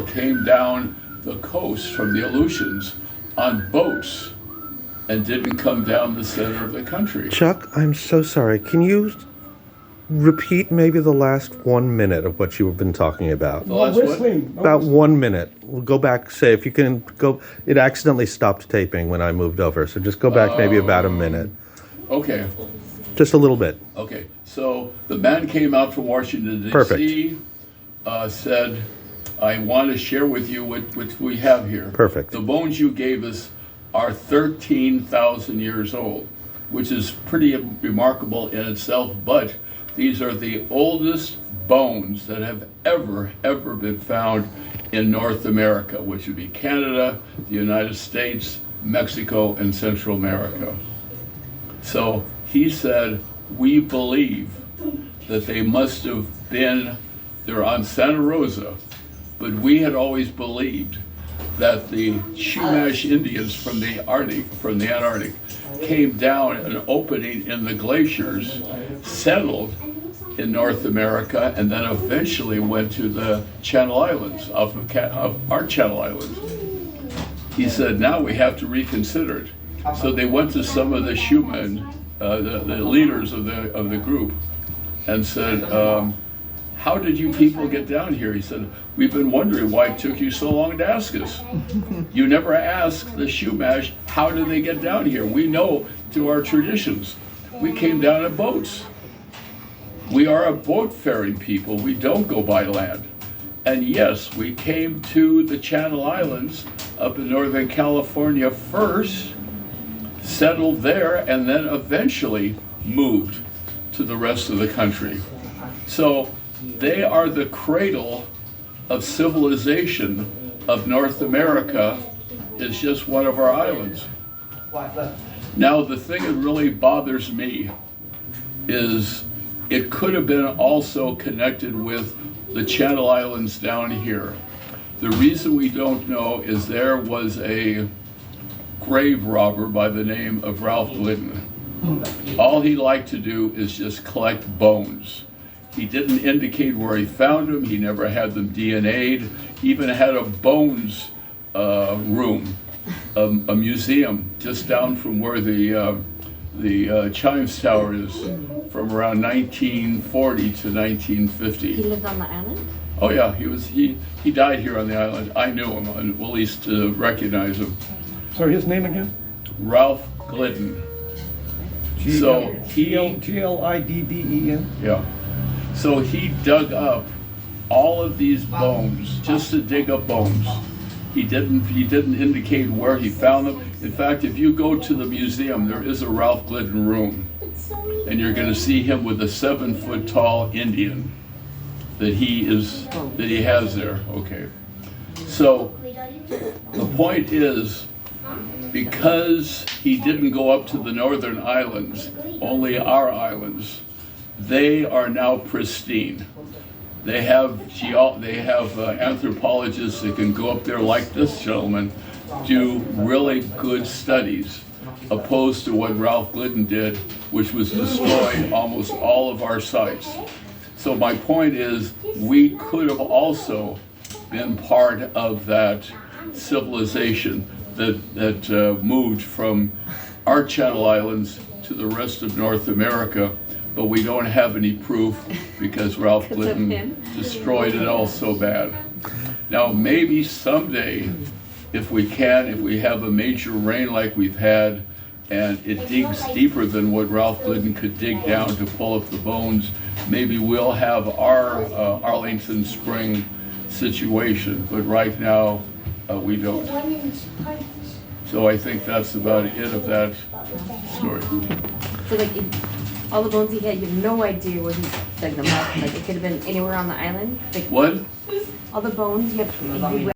came down the coast from the Aleutians on boats and didn't come down the center of the country. Chuck, I'm so sorry. Can you repeat maybe the last 1 minute of what you have been talking about? The last one? About 1 minute. We'll go back, say, if you can go. It accidentally stopped taping when I moved over, so just go back maybe about a minute. Okay. Just a little bit. Okay. So the man came out from Washington, D.C., said, I want to share with you what we have here. Perfect. The bones you gave us are 13,000 years old, which is pretty remarkable in itself, but these are the oldest bones that have ever been found in North America, which would be Canada, the United States, Mexico, and Central America. So he said, we believe that they must have been, they're on Santa Rosa, but we had always believed that the Chumash Indians from the Antarctic, came down an opening in the glaciers, settled in North America, and then eventually went to the Channel Islands, off of our Channel Islands. He said, now we have to reconsider it. So they went to some of the Schumann, the leaders of the group, and said, how did you people get down here? He said, we've been wondering why it took you so long to ask us. You never asked the Chumash, how did they get down here? We know through our traditions. We came down in boats. We are a boat-faring people. We don't go by land. And yes, we came to the Channel Islands up in Northern California first, settled there, and then eventually moved to the rest of the country. So they are the cradle of civilization of North America. Is just one of our islands. Now, the thing that really bothers me is it could have been also connected with the Channel Islands down here. The reason we don't know is there was a grave robber by the name of Ralph Glidden. All he liked to do is just collect bones. He didn't indicate where he found them. He never had them DNA'd. He even had a bones room, a museum just down from where the Chimes Tower is, from around 1940 to 1950. He lived on the island? Oh yeah, he died here on the island. I knew him, at least recognize him. Sorry, his name again? Ralph Glidden. So Glidden. Yeah. So he dug up all of these bones just to dig up bones. He didn't indicate where he found them. In fact, if you go to the museum, there is a Ralph Glidden room, and you're going to see him with a 7-foot tall Indian that he has there. Okay. So the point is, because he didn't go up to the northern islands, only our islands, they are now pristine. They have anthropologists that can go up there like this gentleman, do really good studies, opposed to what Ralph Glidden did, which was destroying almost all of our sites. So my point is, we could have also been part of that civilization that moved from our Channel Islands to the rest of North America, but we don't have any proof because Ralph Glidden destroyed it all so bad. Now, maybe someday, if we have a major rain like we've had, and it digs deeper than what Ralph Glidden could dig down to pull up the bones, maybe we'll have our Arlington Spring situation, but right now, we don't. So I think that's about it of that story. So like, all the bones he had, you have no idea where he dug them up. Like it could have been anywhere on the island. Like, What? All the bones, you have